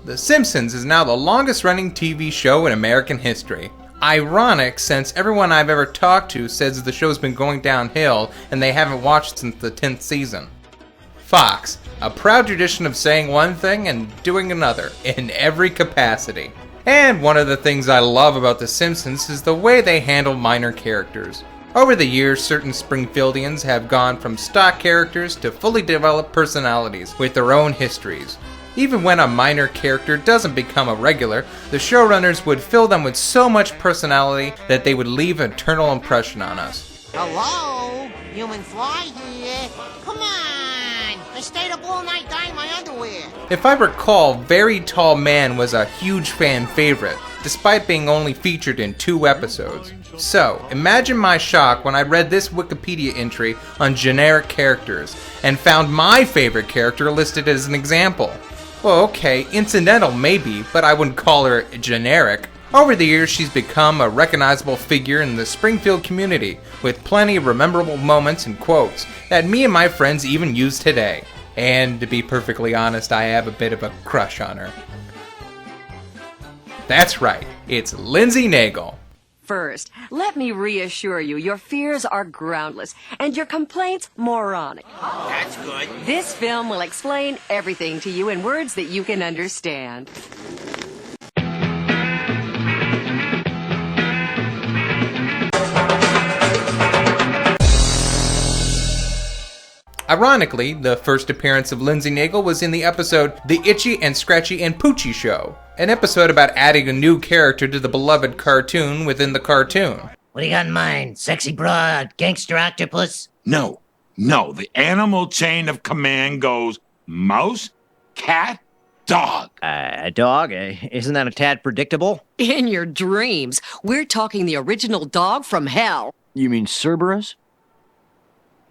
The Simpsons is now the longest running TV show in American history. Ironic, since everyone I've ever talked to says the show's been going downhill and they haven't watched since the 10th season. Fox, a proud tradition of saying one thing and doing another, in every capacity. And one of the things I love about The Simpsons is the way they handle minor characters. Over the years, certain Springfieldians have gone from stock characters to fully developed personalities with their own histories. Even when a minor character doesn't become a regular, the showrunners would fill them with so much personality that they would leave an eternal impression on us. Hello? Human fly here. Come on! I stayed up all night dyeing my underwear. If I recall, Very Tall Man was a huge fan favorite, despite being only featured in 2 episodes. So, imagine my shock when I read this Wikipedia entry on generic characters, and found my favorite character listed as an example. Well, okay, incidental maybe, but I wouldn't call her generic. Over the years, she's become a recognizable figure in the Springfield community, with plenty of memorable moments and quotes that me and my friends even use today. And to be perfectly honest, I have a bit of a crush on her. That's right, it's Lindsey Naegle. First, let me reassure you, your fears are groundless, and your complaints moronic. That's good. This film will explain everything to you in words that you can understand. Ironically, the first appearance of Lindsey Naegle was in the episode The Itchy and Scratchy and Poochie Show, an episode about adding a new character to the beloved cartoon within the cartoon. What do you got in mind? Sexy broad, gangster octopus? No. The animal chain of command goes mouse, cat, dog. A dog? Isn't that a tad predictable? In your dreams, we're talking the original dog from hell. You mean Cerberus?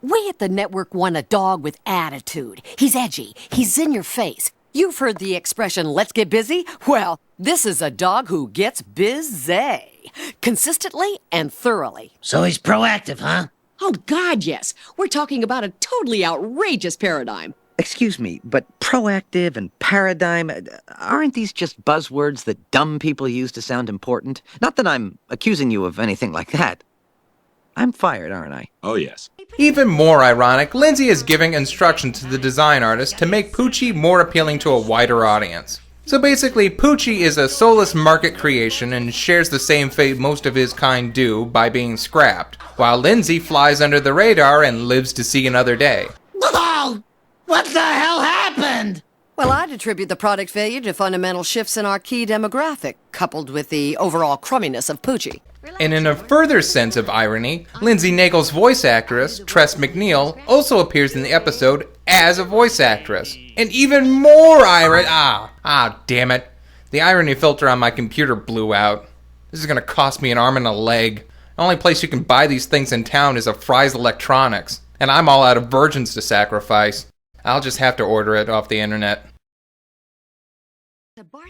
We at the network want a dog with attitude. He's edgy. He's in your face. You've heard the expression, let's get busy? Well, this is a dog who gets busy. Consistently and thoroughly. So he's proactive, huh? Oh, God, yes. We're talking about a totally outrageous paradigm. Excuse me, but proactive and paradigm, aren't these just buzzwords that dumb people use to sound important? Not that I'm accusing you of anything like that. I'm fired, aren't I? Oh, yes. Even more ironic, Lindsay is giving instructions to the design artist to make Poochie more appealing to a wider audience. So basically, Poochie is a soulless market creation and shares the same fate most of his kind do by being scrapped, while Lindsay flies under the radar and lives to see another day. Oh! What the hell happened? Well, I'd attribute the product failure to fundamental shifts in our key demographic, coupled with the overall crumminess of Poochie. And in a further sense of irony, Lindsey Naegle's voice actress, Tress MacNeille, also appears in the episode as a voice actress. And even more irony. Damn it. The irony filter on my computer blew out. This is gonna cost me an arm and a leg. The only place you can buy these things in town is a Fry's Electronics. And I'm all out of virgins to sacrifice. I'll just have to order it off the internet.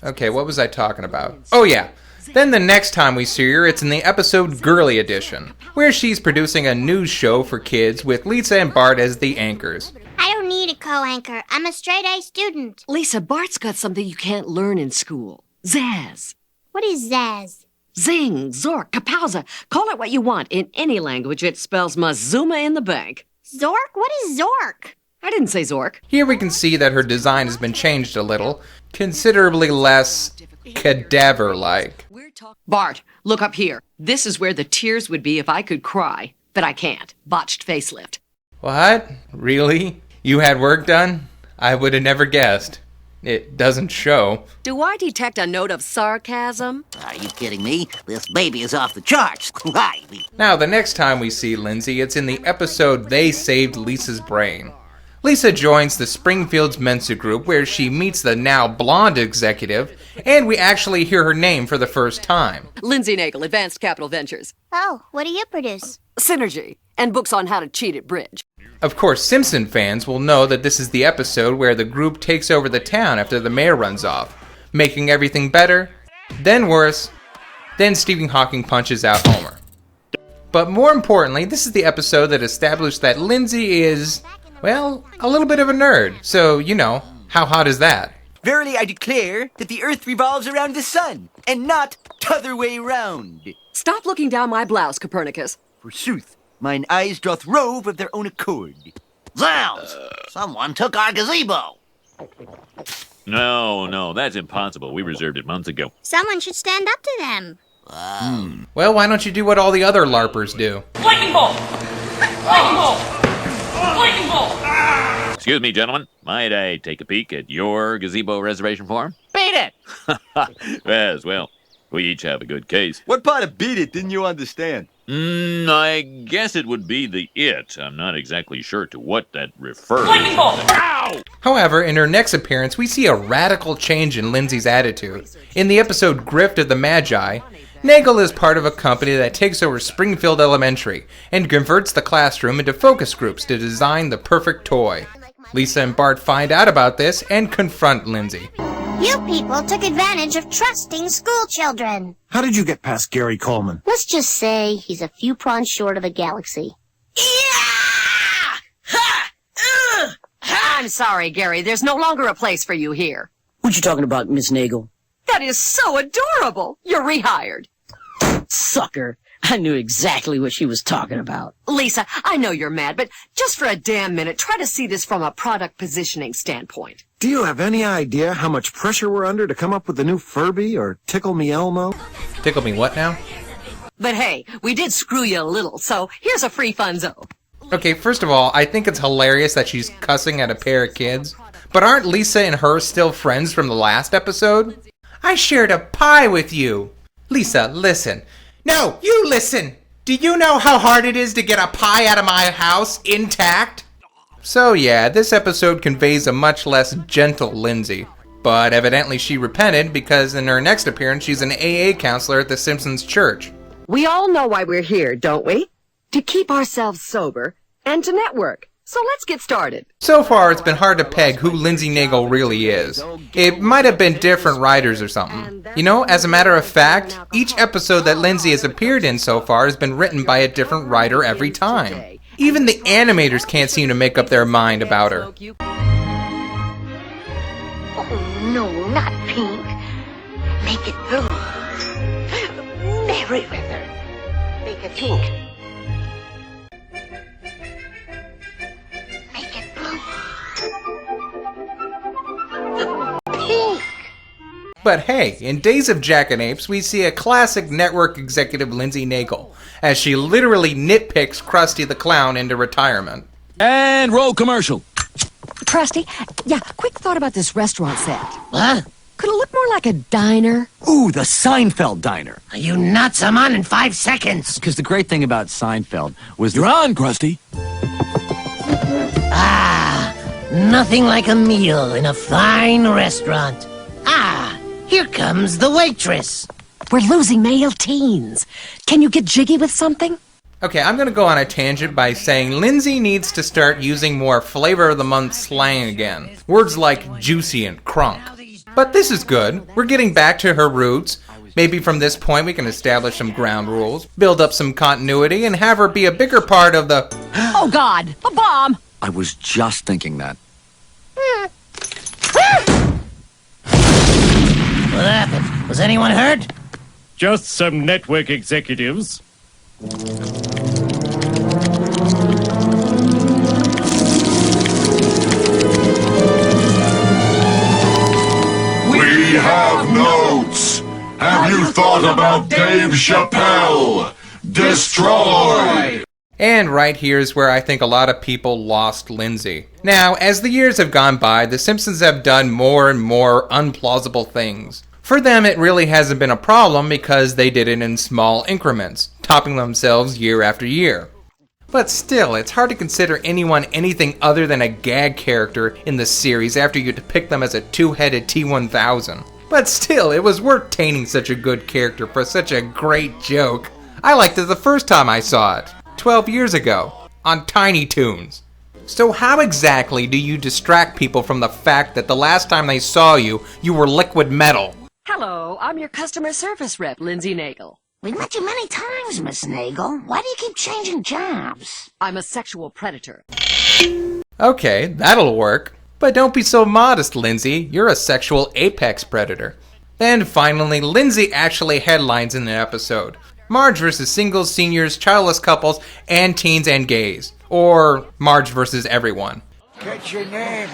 Okay, what was I talking about? Oh yeah. Then the next time we see her, it's in the episode Girly Edition, where she's producing a news show for kids with Lisa and Bart as the anchors. I don't need a co-anchor. I'm a straight-A student. Lisa, Bart's got something you can't learn in school. Zazz. What is Zazz? Zing, Zork, Kapowza. Call it what you want. In any language, it spells Mazuma in the bank. Zork? What is Zork? I didn't say Zork. Here we can see that her design has been changed a little, considerably less cadaver-like. Bart, look up here. This is where the tears would be if I could cry. But I can't. Botched facelift. What? Really? You had work done? I would have never guessed. It doesn't show. Do I detect a note of sarcasm? Are you kidding me? This baby is off the charts. Now, the next time we see Lindsay, it's in the episode They Saved Lisa's Brain. Lisa joins the Springfield's Mensa group where she meets the now blonde executive, and we actually hear her name for the first time. Lindsey Naegle, Advanced Capital Ventures. Oh, what do you produce? Synergy, and books on how to cheat at bridge. Of course, Simpson fans will know that this is the episode where the group takes over the town after the mayor runs off, making everything better, then worse, then Stephen Hawking punches out Homer. But more importantly, this is the episode that established that Lindsay is, well, a little bit of a nerd. So, you know, how hot is that? Verily I declare that the earth revolves around the sun, and not t'other way round. Stop looking down my blouse, Copernicus. Forsooth, mine eyes doth rove of their own accord. Zounds! Someone took our gazebo. No, that's impossible. We reserved it months ago. Someone should stand up to them. Well, why don't you do what all the other LARPers do? Lightning bolt! Lightning bolt! Lightning bolt! Excuse me, gentlemen. Might I take a peek at your gazebo reservation form? Beat it! Yes, well, we each have a good case. What part of beat it didn't you understand? I guess it would be the it. I'm not exactly sure to what that refers. Lightning bolt! Ow! However, in her next appearance, we see a radical change in Lindsay's attitude. In the episode Grift of the Magi, Naegle is part of a company that takes over Springfield Elementary and converts the classroom into focus groups to design the perfect toy. Lisa and Bart find out about this and confront Lindsay. You people took advantage of trusting school children. How did you get past Gary Coleman? Let's just say he's a few prawns short of a galaxy. I'm sorry, Gary. There's no longer a place for you here. What you talking about, Miss Naegle? That is so adorable. You're rehired. Sucker. I knew exactly what she was talking about. Lisa, I know you're mad, but just for a damn minute, try to see this from a product positioning standpoint. Do you have any idea how much pressure we're under to come up with the new Furby or Tickle Me Elmo? Tickle me what now? But hey, we did screw you a little, so here's a free funzo. Okay, first of all, I think it's hilarious that she's cussing at a pair of kids. But aren't Lisa and her still friends from the last episode? I shared a pie with you. Lisa, listen. No, you listen! Do you know how hard it is to get a pie out of my house intact? So yeah, this episode conveys a much less gentle Lindsay. But evidently she repented because in her next appearance she's an AA counselor at the Simpsons church. We all know why we're here, don't we? To keep ourselves sober and to network. So let's get started. So far, it's been hard to peg who Lindsey Naegle really is. It might have been different writers or something. You know, as a matter of fact, each episode that Lindsay has appeared in so far has been written by a different writer every time. Even the animators can't seem to make up their mind about her. Oh, no, not pink. Make it blue. Merry River. Make it pink. Make it blue. Pink. But hey, in Days of Jackanapes, we see a classic network executive Lindsey Naegle, as she literally nitpicks Krusty the Clown into retirement. And roll commercial. Krusty, yeah, quick thought about this restaurant set. What? Could it look more like a diner? Ooh, the Seinfeld diner. Are you nuts? I'm on in 5 seconds. Because the great thing about Seinfeld was you're on, Krusty. Ah, nothing like a meal in a fine restaurant. Ah, here comes the waitress. We're losing male teens. Can you get jiggy with something? Okay, I'm gonna go on a tangent by saying Lindsay needs to start using more flavor of the month slang again. Words like juicy and crunk. But this is good. We're getting back to her roots. Maybe from this point we can establish some ground rules, build up some continuity, and have her be a bigger part of the... Oh God, a bomb! I was just thinking that. What happened? Was anyone hurt? Just some network executives. We have notes. Have you thought about Dave Chappelle? Destroy! And right here is where I think a lot of people lost Lindsay. Now, as the years have gone by, the Simpsons have done more and more unplausible things. For them, it really hasn't been a problem because they did it in small increments, topping themselves year after year. But still, it's hard to consider anyone anything other than a gag character in the series after you depict them as a two-headed T-1000. But still, it was worth tainting such a good character for such a great joke. I liked it the first time I saw it, 12 years ago, on Tiny Toons. So how exactly do you distract people from the fact that the last time they saw you, you were liquid metal? Hello, I'm your customer service rep, Lindsey Naegle. We've met you many times, Miss Naegle. Why do you keep changing jobs? I'm a sexual predator. Okay, that'll work. But don't be so modest, Lindsay. You're a sexual apex predator. Then finally, Lindsay actually headlines in the episode. Marge versus singles, seniors, childless couples, and teens and gays. Or Marge versus everyone. What's your name?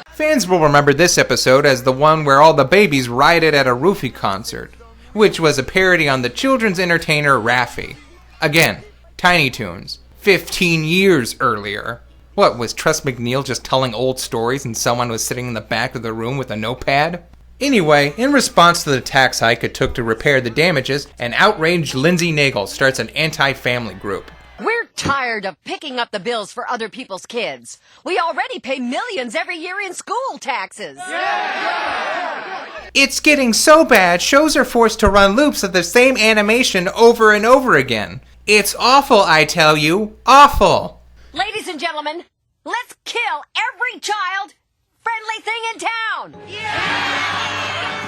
Fans will remember this episode as the one where all the babies rioted at a Roofie concert, which was a parody on the children's entertainer Raffi. Again, Tiny Toons, 15 years earlier. What, was Tress MacNeille just telling old stories and someone was sitting in the back of the room with a notepad? Anyway, in response to the tax hike it took to repair the damages, an outraged Lindsey Naegle starts an anti-family group. We're tired of picking up the bills for other people's kids. We already pay millions every year in school taxes. It's getting so bad, shows are forced to run loops of the same animation over and over again. It's awful, I tell you. Awful. Ladies and gentlemen, let's kill every child-friendly thing in town!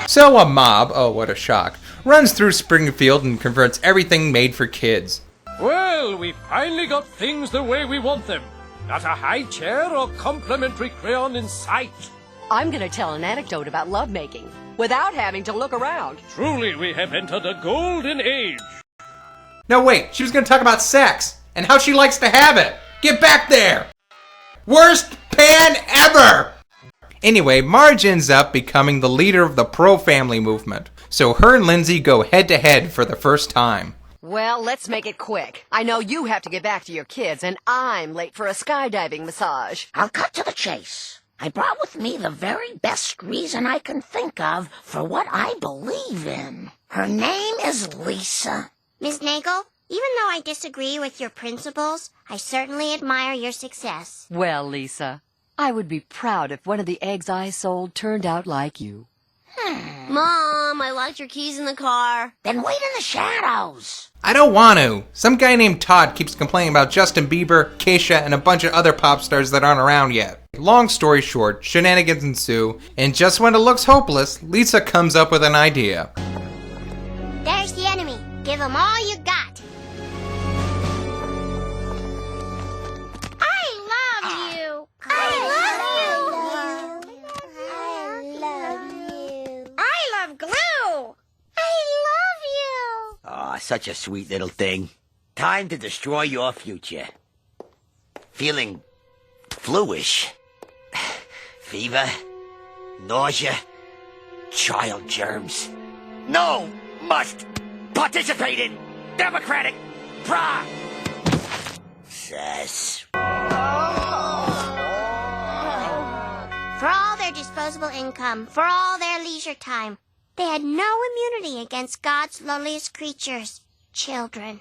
So a mob, oh what a shock, runs through Springfield and converts everything made for kids. Well, we finally got things the way we want them. Not a high chair or complimentary crayon in sight. I'm gonna tell an anecdote about lovemaking without having to look around. Truly, we have entered a golden age. No wait, she was gonna talk about sex and how she likes to have it. Get back there! Worst pan ever! Anyway, Marge ends up becoming the leader of the pro-family movement, so her and Lindsay go head-to-head for the first time. Well, let's make it quick. I know you have to get back to your kids, and I'm late for a skydiving massage. I'll cut to the chase. I brought with me the very best reason I can think of for what I believe in. Her name is Lisa. Miss Naegle, even though I disagree with your principles, I certainly admire your success. Well, Lisa, I would be proud if one of the eggs I sold turned out like you. Mom, I locked your keys in the car. Then wait in the shadows. I don't want to. Some guy named Todd keeps complaining about Justin Bieber, Keisha, and a bunch of other pop stars that aren't around yet. Long story short, shenanigans ensue, and just when it looks hopeless, Lisa comes up with an idea. There's the enemy. Give him all you got. I love you. I love you. I love glue. I love you. Aw, such a sweet little thing. Time to destroy your future. Feeling fluish. Fever. Nausea. Child germs. No! Must participate in democratic process. For all their disposable income, for all their leisure time, they had no immunity against God's lowliest creatures, children.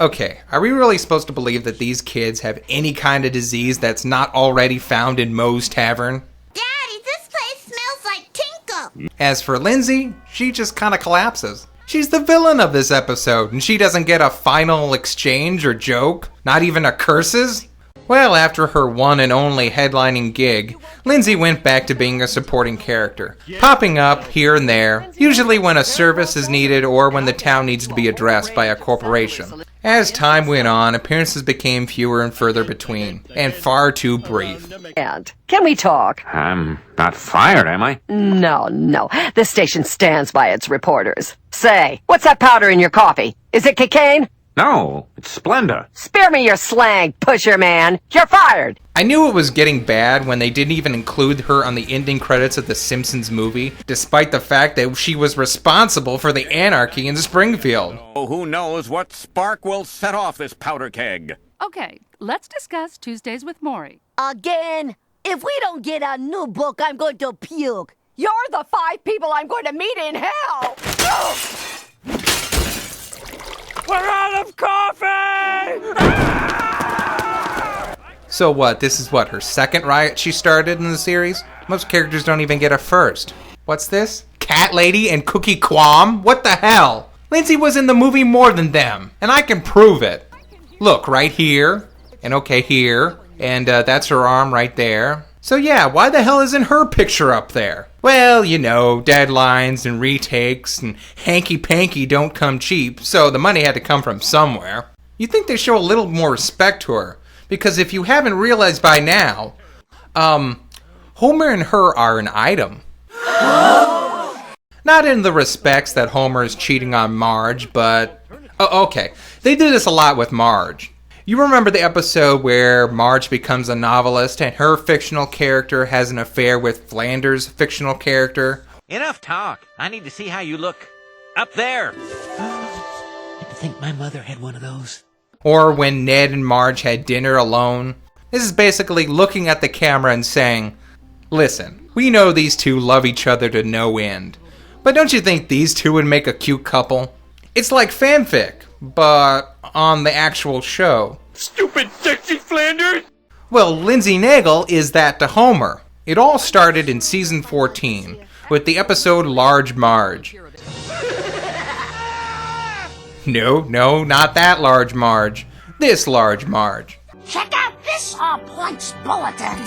Okay, are we really supposed to believe that these kids have any kind of disease that's not already found in Moe's Tavern? Daddy, this place smells like Tinkle. As for Lindsay, she just kind of collapses. She's the villain of this episode, and she doesn't get a final exchange or joke, not even a curses. Well, after her one and only headlining gig, Lindsay went back to being a supporting character, popping up here and there, usually when a service is needed or when the town needs to be addressed by a corporation. As time went on, appearances became fewer and further between, and far too brief. And can we talk? I'm not fired, am I? No. This station stands by its reporters. Say, what's that powder in your coffee? Is it cocaine? No, it's Splenda. Spare me your slang, pusher man. You're fired. I knew it was getting bad when they didn't even include her on the ending credits of the Simpsons movie, despite the fact that she was responsible for the anarchy in Springfield. Oh, who knows what spark will set off this powder keg? Okay, let's discuss Tuesdays with Maury. Again? If we don't get a new book, I'm going to puke. You're the 5 people I'm going to meet in hell. We're out of coffee! So what, this is what, her second riot she started in the series? Most characters don't even get a first. What's this? Cat Lady and Cookie Quam? What the hell? Lindsay was in the movie more than them, and I can prove it. Look, right here, and okay here, and that's her arm right there. So yeah, why the hell isn't her picture up there? Well, you know, deadlines and retakes and hanky-panky don't come cheap, so the money had to come from somewhere. You'd think they show a little more respect to her, because if you haven't realized by now, Homer and her are an item. Not in the respects that Homer is cheating on Marge, but... Oh, okay. They do this a lot with Marge. You remember the episode where Marge becomes a novelist and her fictional character has an affair with Flanders' fictional character? Enough talk. I need to see how you look. Up there. You think my mother had one of those? Or when Ned and Marge had dinner alone? This is basically looking at the camera and saying, listen, we know these two love each other to no end, but don't you think these two would make a cute couple? It's like fanfic, but on the actual show. Stupid sexy Flanders! Well, Lindsey Naegle is that to Homer. It all started in season 14, with the episode Large Marge. No, not that Large Marge. This Large Marge. Check out this Points Bulletin.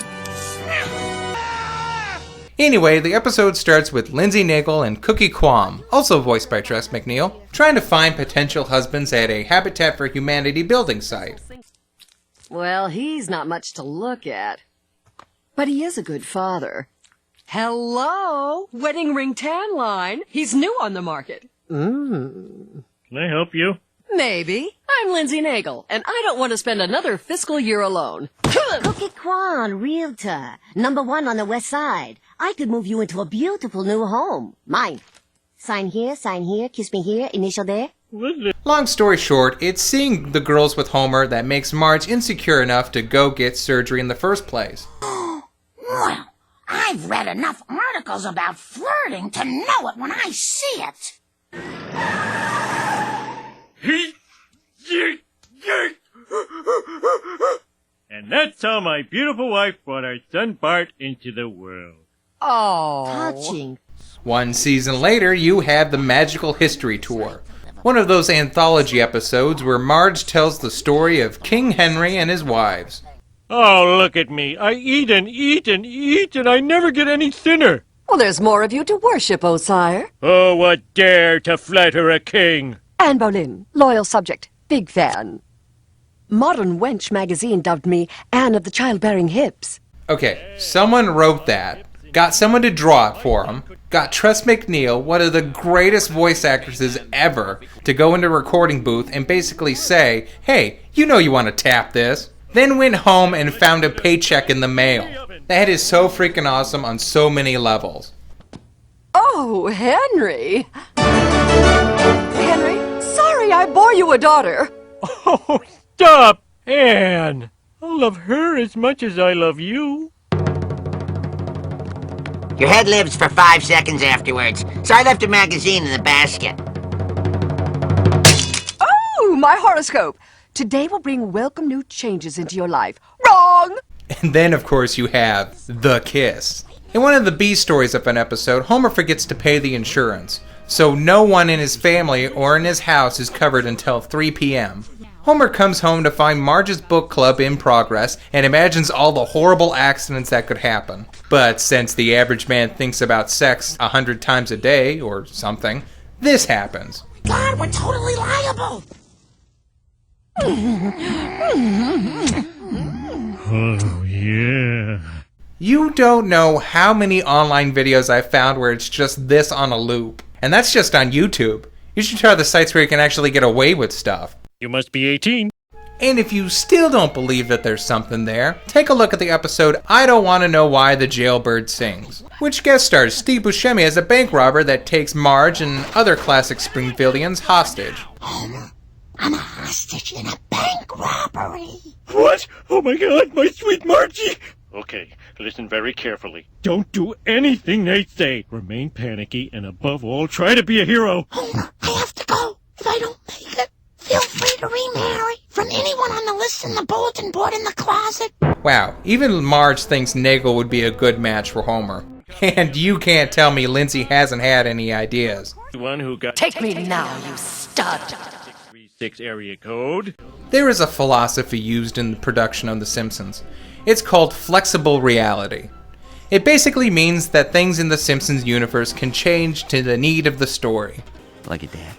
Anyway, the episode starts with Lindsey Naegle and Cookie Quam, also voiced by Tress MacNeille, trying to find potential husbands at a Habitat for Humanity building site. Well, he's not much to look at. But he is a good father. Hello? Wedding ring tan line. He's new on the market. Can I help you? Maybe. I'm Lindsey Naegle, and I don't want to spend another fiscal year alone. Cookie Kwan, realtor. #1 on the west side. I could move you into a beautiful new home. Mine. Sign here, kiss me here, initial there. Long story short, it's seeing the girls with Homer that makes Marge insecure enough to go get surgery in the first place. Well, I've read enough articles about flirting to know it when I see it. And that's how my beautiful wife brought our son Bart into the world. Oh. Touching. One season later, you have the Magical History Tour. One of those anthology episodes where Marge tells the story of King Henry and his wives. Oh, look at me. I eat and eat and eat, and I never get any thinner. Well, there's more of you to worship, O sire. Oh, what dare to flatter a king. Anne Boleyn, loyal subject, big fan. Modern Wench magazine dubbed me Anne of the Childbearing Hips. Okay, someone wrote that, got someone to draw it for him, got Tress MacNeille, one of the greatest voice actresses ever, to go into a recording booth and basically say, hey, you know you want to tap this. Then went home and found a paycheck in the mail. That is so freaking awesome on so many levels. Oh, Henry. Henry, sorry I bore you a daughter. Oh, stop, Anne. I love her as much as I love you. Your head lives for 5 seconds afterwards, so I left a magazine in the basket. Oh, my horoscope. Today will bring welcome new changes into your life. Wrong! And then, of course, you have the kiss. In one of the B stories of an episode, Homer forgets to pay the insurance, so no one in his family or in his house is covered until 3 p.m. Homer comes home to find Marge's book club in progress and imagines all the horrible accidents that could happen. But since the average man thinks about sex 100 times a day or something, this happens. God, we're totally liable. Oh, yeah. You don't know how many online videos I found where it's just this on a loop. And that's just on YouTube. You should try the sites where you can actually get away with stuff. You must be 18. And if you still don't believe that there's something there, take a look at the episode I Don't Want to Know Why the Jailbird Sings, which guest stars Steve Buscemi as a bank robber that takes Marge and other classic Springfieldians hostage. Homer, I'm a hostage in a bank robbery. What? Oh my God, my sweet Margie! Okay, listen very carefully. Don't do anything they say. Remain panicky, and above all, try to be a hero. Homer, I have to go. If I don't make it, feel free to remarry from anyone on the list in the bulletin board in the closet. Wow, even Marge thinks Naegle would be a good match for Homer. And you can't tell me Lindsay hasn't had any ideas. The one who got Take me now, you stud. 636 area code. There is a philosophy used in the production of The Simpsons. It's called flexible reality. It basically means that things in the Simpsons universe can change to the need of the story. Look at that.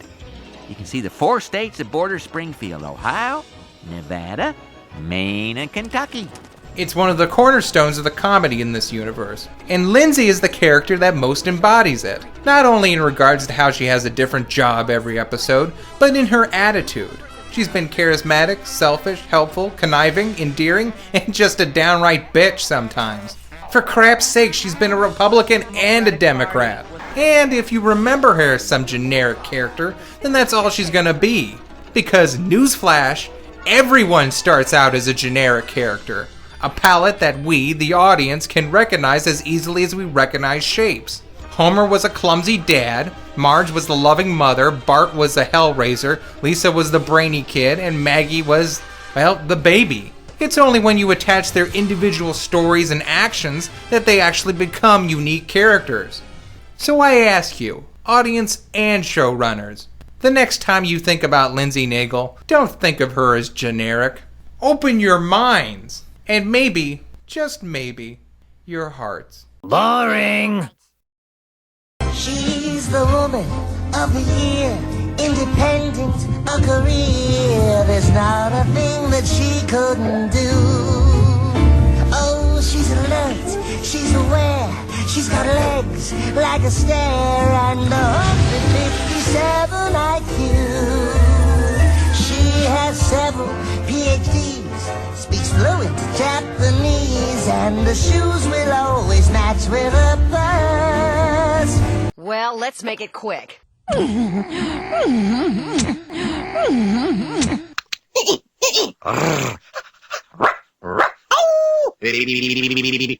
You can see the 4 states that border Springfield: Ohio, Nevada, Maine, and Kentucky. It's one of the cornerstones of the comedy in this universe, and Lindsay is the character that most embodies it, not only in regards to how she has a different job every episode, but in her attitude. She's been charismatic, selfish, helpful, conniving, endearing, and just a downright bitch sometimes. For crap's sake, she's been a Republican and a Democrat. And if you remember her as some generic character, then that's all she's gonna be. Because, newsflash, everyone starts out as a generic character. A palette that we, the audience, can recognize as easily as we recognize shapes. Homer was a clumsy dad, Marge was the loving mother, Bart was a hellraiser, Lisa was the brainy kid, and Maggie was, well, the baby. It's only when you attach their individual stories and actions that they actually become unique characters. So I ask you, audience and showrunners, the next time you think about Lindsey Naegle, don't think of her as generic. Open your minds. And maybe, just maybe, your hearts. Boring! She's the woman of the year, independent, a career. There's not a thing that she couldn't do. Oh, she's alert, she's aware, she's got legs like a stair and a 157 IQ. She has several PhDs, speaks fluent Japanese, and the shoes will always match with her purse. Well, let's make it quick.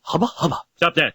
Hubba, hubba. Stop that.